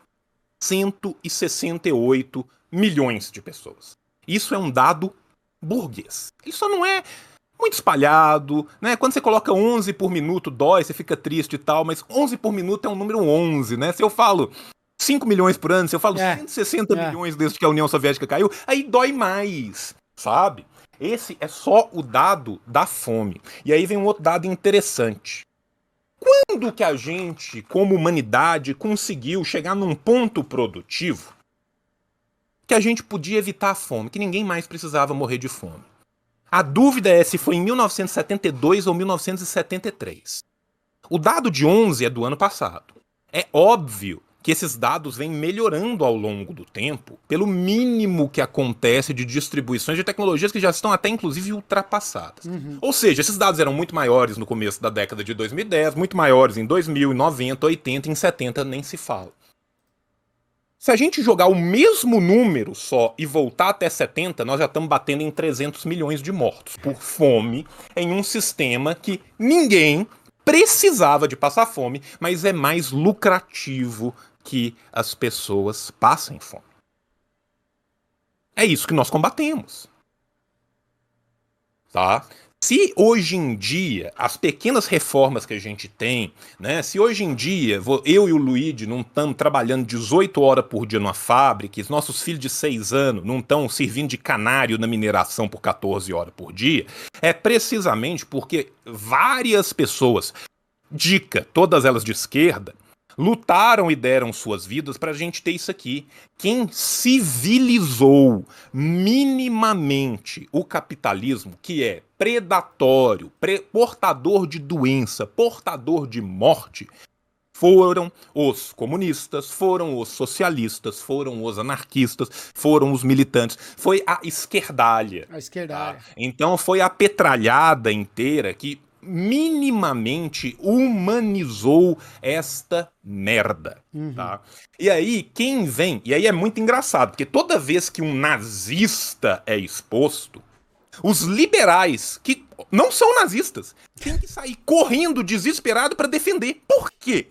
168 milhões de pessoas. Isso é um dado burguês. Ele só não é muito espalhado, né? Quando você coloca 11 por minuto, dói, você fica triste e tal, mas 11 por minuto é um número 11, né? Se eu falo 5 milhões por ano, se eu falo 160 milhões desde que a União Soviética caiu, aí dói mais. Sabe? Esse é só o dado da fome. E aí vem um outro dado interessante. Quando que a gente, como humanidade, conseguiu chegar num ponto produtivo que a gente podia evitar a fome, que ninguém mais precisava morrer de fome? A dúvida é se foi em 1972 ou 1973. O dado de 11 é do ano passado. É óbvio que esses dados vêm melhorando ao longo do tempo, pelo mínimo que acontece de distribuições de tecnologias que já estão até, inclusive, ultrapassadas. Ou seja, esses dados eram muito maiores no começo da década de 2010, muito maiores em 2000, em 90, 80, em 70, nem se fala. Se a gente jogar o mesmo número só e voltar até 70, nós já estamos batendo em 300 milhões de mortos por fome em um sistema que ninguém precisava de passar fome, mas é mais lucrativo que as pessoas passem fome. É isso que nós combatemos. Tá? Se hoje em dia, as pequenas reformas que a gente tem, né? Se hoje em dia, eu e o Luigi não estamos trabalhando 18 horas por dia numa fábrica, os nossos filhos de 6 anos não estão servindo de canário na mineração por 14 horas por dia, é precisamente porque várias pessoas, todas elas de esquerda, lutaram e deram suas vidas para a gente ter isso aqui. Quem civilizou minimamente o capitalismo, que é predatório, portador de doença, portador de morte, Foram os comunistas, foram os socialistas, foram os anarquistas, foram os militantes. Foi a esquerdalha. A esquerdalha. Tá? Então foi a petralhada inteira que minimamente humanizou esta merda. Tá? E aí, quem vem... E aí é muito engraçado, porque toda vez que um nazista é exposto, os liberais, que não são nazistas, têm que sair correndo desesperado para defender. Por quê?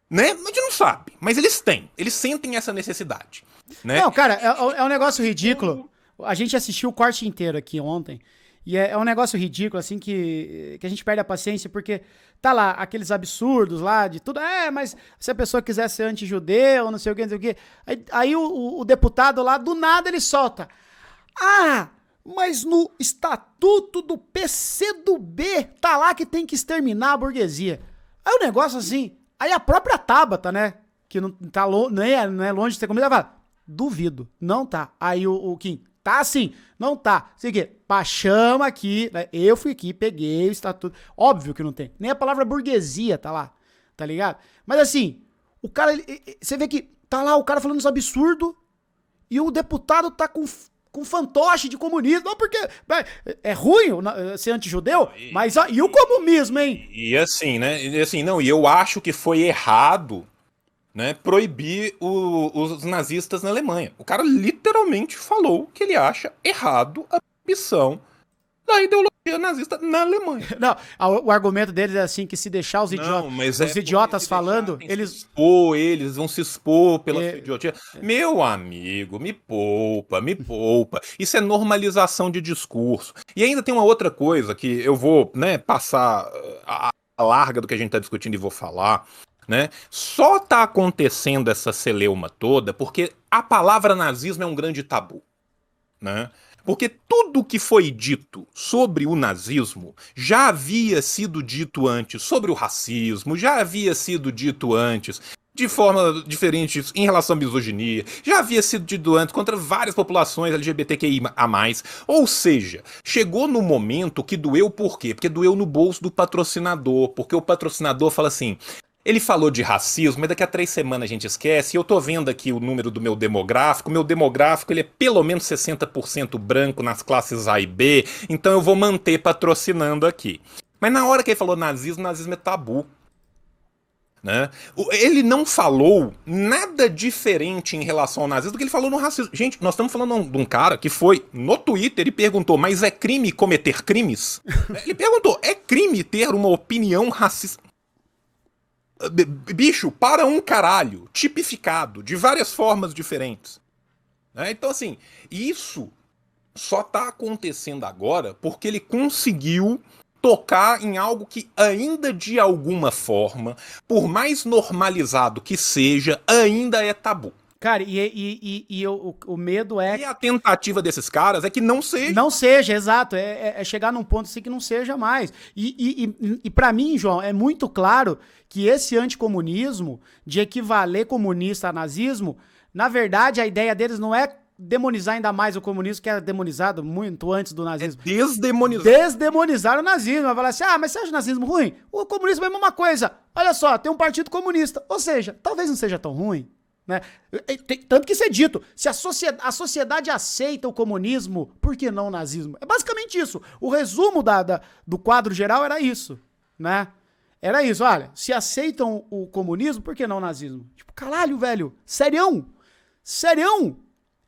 Né? A gente não sabe, mas eles sentem essa necessidade. Né? Não, cara, é um negócio ridículo. A gente assistiu o corte inteiro aqui ontem, e é um negócio ridículo, assim, que a gente perde a paciência, porque tá lá aqueles absurdos lá de tudo, mas se a pessoa quiser ser anti-judeu, não sei o que, não sei o que, aí o deputado lá, do nada, ele solta, mas no estatuto do PCdoB tá lá que tem que exterminar a burguesia. Aí o negócio assim... Aí a própria Tabata, né, que não é longe de ser comunista, ela fala, duvido, não tá. Aí o Kim, tá sim, não tá. Sei o quê, chama aqui, né, eu fui aqui, peguei o estatuto, óbvio que não tem. Nem a palavra burguesia tá lá, tá ligado? Mas assim, o cara, você vê que tá lá o cara falando uns absurdos e o deputado tá com fantoche de comunismo, não porque é ruim ser anti-judeu, mas e o comunismo, hein? E assim, né? E assim, não, e eu acho que foi errado, né, proibir os nazistas na Alemanha. O cara literalmente falou que ele acha errado a proibição da ideologia nazista na Alemanha. Não, o argumento deles é assim, que se deixar os idiotas falando, eles vão se expor pela sua idiotia. Meu amigo, me poupa. Isso é normalização de discurso. E ainda tem uma outra coisa que eu vou, né, passar a larga do que a gente tá discutindo e vou falar, né? Só tá acontecendo essa celeuma toda porque a palavra nazismo é um grande tabu, né? Porque tudo que foi dito sobre o nazismo já havia sido dito antes sobre o racismo, já havia sido dito antes de forma diferente em relação à misoginia, já havia sido dito antes contra várias populações LGBTQIA+. Ou seja, chegou no momento que doeu por quê? Porque doeu no bolso do patrocinador, porque o patrocinador fala assim... Ele falou de racismo, mas daqui a 3 semanas a gente esquece. E eu tô vendo aqui o número do meu demográfico. Meu demográfico, ele é pelo menos 60% branco nas classes A e B. Então eu vou manter patrocinando aqui. Mas na hora que ele falou nazismo é tabu. Né? Ele não falou nada diferente em relação ao nazismo do que ele falou no racismo. Gente, nós estamos falando de um cara que foi no Twitter e perguntou, mas é crime cometer crimes? Ele perguntou, é crime ter uma opinião racista? Bicho, para um caralho, tipificado, de várias formas diferentes. Então, assim, isso só tá acontecendo agora porque ele conseguiu tocar em algo que ainda de alguma forma, por mais normalizado que seja, ainda é tabu. Cara, o medo é... E a tentativa desses caras é que não seja. Não seja, exato. É chegar num ponto assim que não seja mais. E pra mim, João, é muito claro que esse anticomunismo, de equivaler comunista a nazismo, na verdade, a ideia deles não é demonizar ainda mais o comunismo, que era demonizado muito antes do nazismo. É desdemonizar. Desdemonizar o nazismo. Vai falar assim, mas você acha o nazismo ruim? O comunismo é a mesma coisa. Olha só, tem um partido comunista. Ou seja, talvez não seja tão ruim. Né? Tanto que isso é dito, se a sociedade aceita o comunismo, por que não o nazismo? É basicamente isso. O resumo do quadro geral era isso, né? Era isso, olha, se aceitam o comunismo, por que não o nazismo? Tipo, caralho, velho, serião?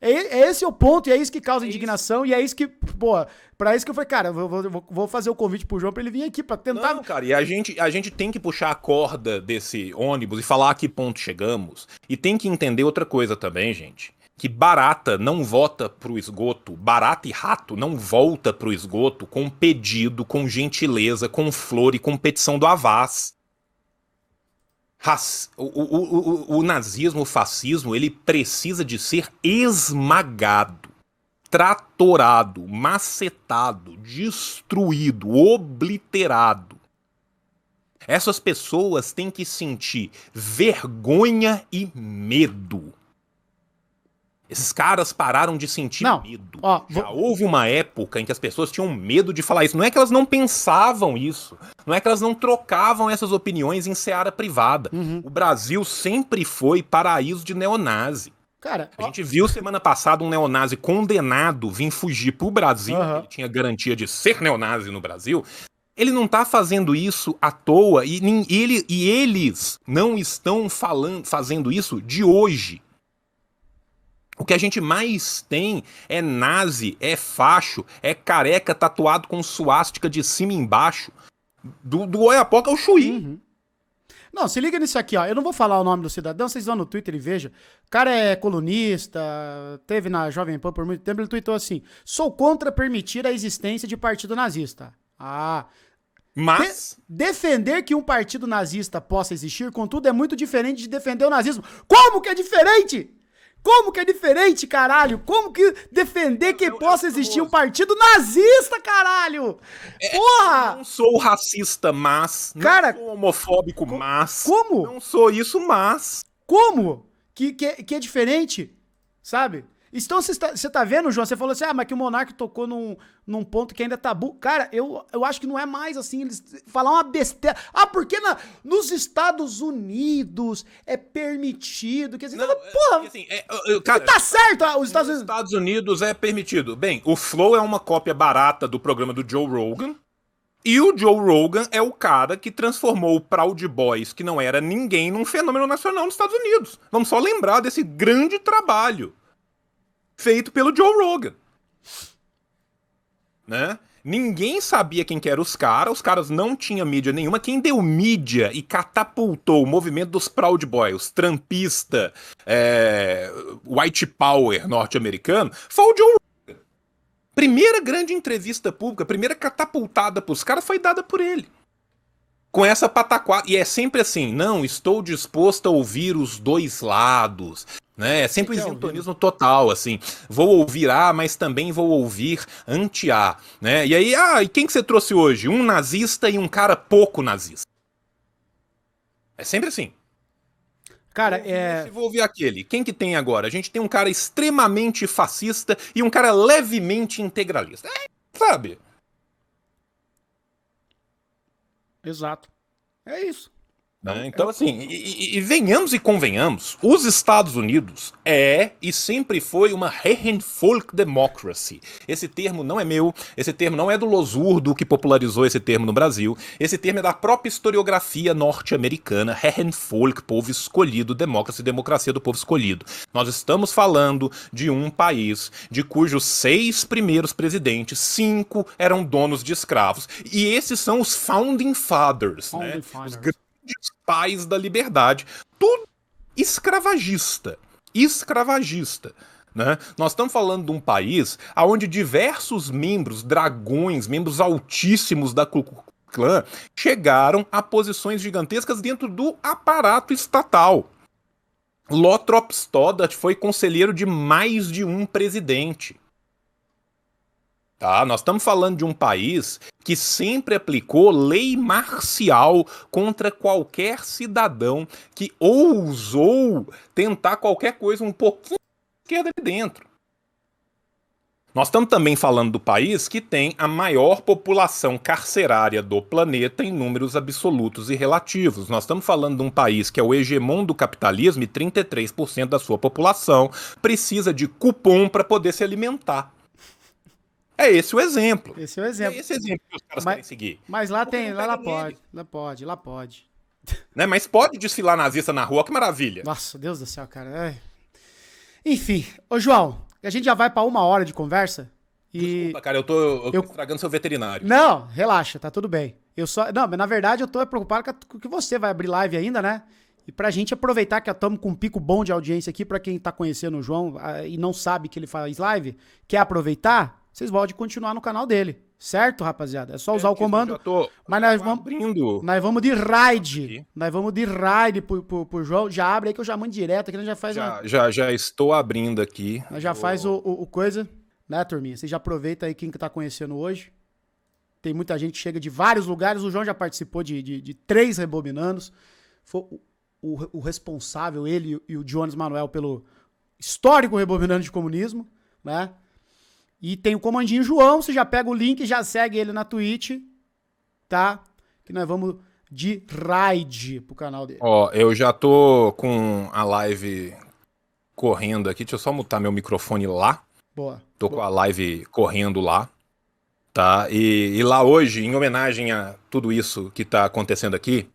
É esse o ponto, e é isso que causa indignação, e é isso que, pô, pra isso que eu falei, cara, vou fazer o convite pro João pra ele vir aqui pra tentar... Não, cara, e a gente tem que puxar a corda desse ônibus e falar a que ponto chegamos, e tem que entender outra coisa também, gente, que barata não vota pro esgoto, barata e rato não volta pro esgoto com pedido, com gentileza, com flor e com petição do Avaz. O nazismo, o fascismo, ele precisa de ser esmagado, tratorado, macetado, destruído, obliterado. Essas pessoas têm que sentir vergonha e medo. Esses caras pararam de sentir medo. Ó, Já houve uma época em que as pessoas tinham medo de falar isso. Não é que elas não pensavam isso. Não é que elas não trocavam essas opiniões em seara privada. O Brasil sempre foi paraíso de neonazi. Cara, a gente viu semana passada um neonazi condenado vir fugir pro Brasil. Ele tinha garantia de ser neonazi no Brasil. Ele não tá fazendo isso à toa. E eles não estão fazendo isso de hoje. O que a gente mais tem é nazi, é facho, é careca tatuado com suástica de cima e embaixo. Do Oiapoque ao Chuí. Não, se liga nisso aqui, ó. Eu não vou falar o nome do cidadão, vocês vão no Twitter e vejam. O cara é colunista, teve na Jovem Pan por muito tempo, ele tweetou assim: sou contra permitir a existência de partido nazista. Mas defender que um partido nazista possa existir, contudo, é muito diferente de defender o nazismo. Como que é diferente? Como que é diferente, caralho? Como que defender que possa existir um partido nazista, caralho? Porra! Não sou racista, mas... Cara, não sou homofóbico, mas... Como? Não sou isso, mas... Como? Que é diferente, sabe? Então você tá vendo, João? Você falou assim, mas que o Monark tocou num ponto que ainda é tabu. Cara, eu acho que não é mais assim, eles falar uma besteira. Porque nos Estados Unidos é permitido. Quer dizer, porra, assim, cara, tá certo os Estados Unidos. Nos Estados Unidos é permitido. Bem, o Flow é uma cópia barata do programa do Joe Rogan. E o Joe Rogan é o cara que transformou o Proud Boys, que não era ninguém, num fenômeno nacional nos Estados Unidos. Vamos só lembrar desse grande trabalho feito pelo Joe Rogan, né? Ninguém sabia quem que eram os caras não tinham mídia nenhuma. Quem deu mídia e catapultou o movimento dos Proud Boys, os trampista, white power norte-americano, foi o Joe Rogan. Primeira grande entrevista pública, primeira catapultada pros caras foi dada por ele. Com essa pataquada, e é sempre assim, não, estou disposto a ouvir os dois lados, né? É sempre um isentonismo total, assim, vou ouvir A, mas também vou ouvir anti-A, né? E aí, e quem que você trouxe hoje? Um nazista e um cara pouco nazista. É sempre assim. Cara, Vou ouvir aquele. Quem que tem agora? A gente tem um cara extremamente fascista e um cara levemente integralista. Sabe? Exato. É isso. Então, assim, e venhamos e convenhamos, os Estados Unidos e sempre foi uma Herrenvolk Democracy. Esse termo não é meu, esse termo não é do Losurdo que popularizou esse termo no Brasil, esse termo é da própria historiografia norte-americana, Herrenvolk, povo escolhido, democracia do povo escolhido. Nós estamos falando de um país de cujos 6 primeiros presidentes, 5 eram donos de escravos, e esses são os Founding Fathers, né? Os grandes pais da liberdade, tudo escravagista, né? Nós estamos falando de um país onde diversos membros, dragões, membros altíssimos da Ku Klux Klan chegaram a posições gigantescas dentro do aparato estatal. Lothrop Stoddard foi conselheiro de mais de um presidente. Tá, nós estamos falando de um país que sempre aplicou lei marcial contra qualquer cidadão que ousou tentar qualquer coisa um pouquinho esquerda ali dentro. Nós estamos também falando do país que tem a maior população carcerária do planeta em números absolutos e relativos. Nós estamos falando de um país que é o hegemon do capitalismo e 33% da sua população precisa de cupom para poder se alimentar. É esse o exemplo. Esse é o exemplo. É esse exemplo que os caras querem seguir. Mas lá tem, lá pode. Né? Mas pode desfilar nazista na rua, que maravilha. Nossa, Deus do céu, cara. Enfim, ô João, a gente já vai pra 1 hora de conversa. Desculpa, cara, eu tô estragando seu veterinário. Não, relaxa, tá tudo bem. Não, mas na verdade eu tô preocupado com que você vai abrir live ainda, né? E pra gente aproveitar que estamos com um pico bom de audiência aqui, pra quem tá conhecendo o João e não sabe que ele faz live, quer aproveitar, vocês podem continuar no canal dele, certo, rapaziada? É só usar o comando. Mas nós vamos de raid. Nós vamos de raid pro João. Já abre aí que eu já mando direto aqui, nós já faz já estou abrindo aqui. Nós já faz o coisa, né, turminha? Você já aproveita aí quem que tá conhecendo hoje. Tem muita gente que chega de vários lugares. O João já participou de 3 Rebobinandos. Foi o responsável, ele e o Jones Manuel, pelo histórico Rebobinando de Comunismo, né? E tem o Comandinho João, você já pega o link e já segue ele na Twitch, tá? Que nós vamos de raid pro canal dele. Ó, eu já tô com a live correndo aqui, deixa eu só mutar meu microfone lá. Boa. Tô com a live correndo lá, tá? E lá hoje, em homenagem a tudo isso que tá acontecendo aqui,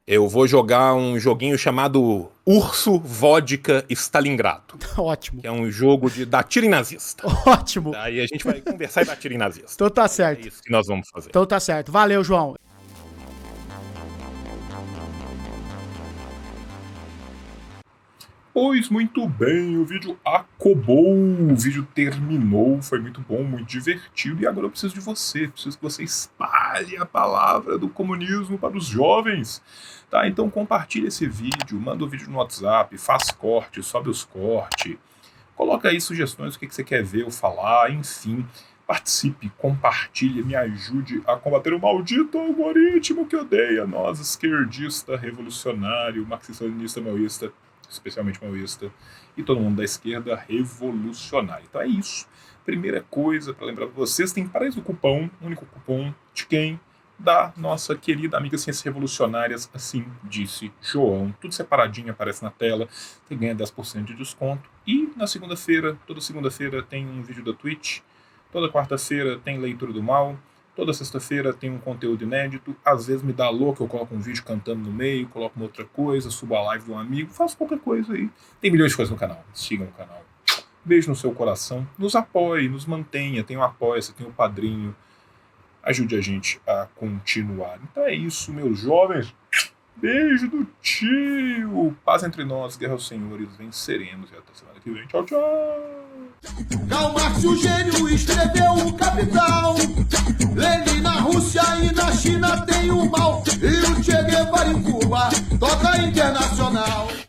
eu vou jogar um joguinho chamado Urso Vodka Stalingrado. Ótimo. Que é um jogo de dar tiro em nazista. Ótimo. Aí a gente vai conversar e dar tiro em nazista. Então tá certo. É isso que nós vamos fazer. Então tá certo. Valeu, João. Pois muito bem, o vídeo acabou, o vídeo terminou, foi muito bom, muito divertido, e agora eu preciso de você, preciso que você espalhe a palavra do comunismo para os jovens, tá? Então compartilha esse vídeo, manda o vídeo no WhatsApp, faz corte, sobe os cortes, coloca aí sugestões, o que você quer ver ou falar, enfim, participe, compartilhe, me ajude a combater o maldito algoritmo que odeia nós, esquerdista, revolucionário, marxista-leninista, maoísta, especialmente maoísta, e todo mundo da esquerda revolucionária. Então é isso. Primeira coisa para lembrar para vocês, tem paraíso do cupom, único cupom de quem? Da nossa querida amiga Ciências Revolucionárias, assim disse João. Tudo separadinho, aparece na tela, você ganha 10% de desconto. E na segunda-feira, toda segunda-feira tem um vídeo da Twitch, toda quarta-feira tem leitura do mal, toda sexta-feira tem um conteúdo inédito, às vezes me dá louco, eu coloco um vídeo cantando no meio, coloco uma outra coisa, subo a live de um amigo, faço qualquer coisa aí. Tem milhões de coisas no canal, sigam o canal. Beijo no seu coração, nos apoie, nos mantenha, tem o Apoia-se, tem o Padrinho, ajude a gente a continuar. Então é isso, meus jovens, beijo do tio, paz entre nós, guerra aos senhores, venceremos, e até semana que vem, tchau, tchau. Karl Marx, o gênio, escreveu o Capital. Lenin na Rússia e na China tem o mal. E o Che Guevara em Cuba toca internacional.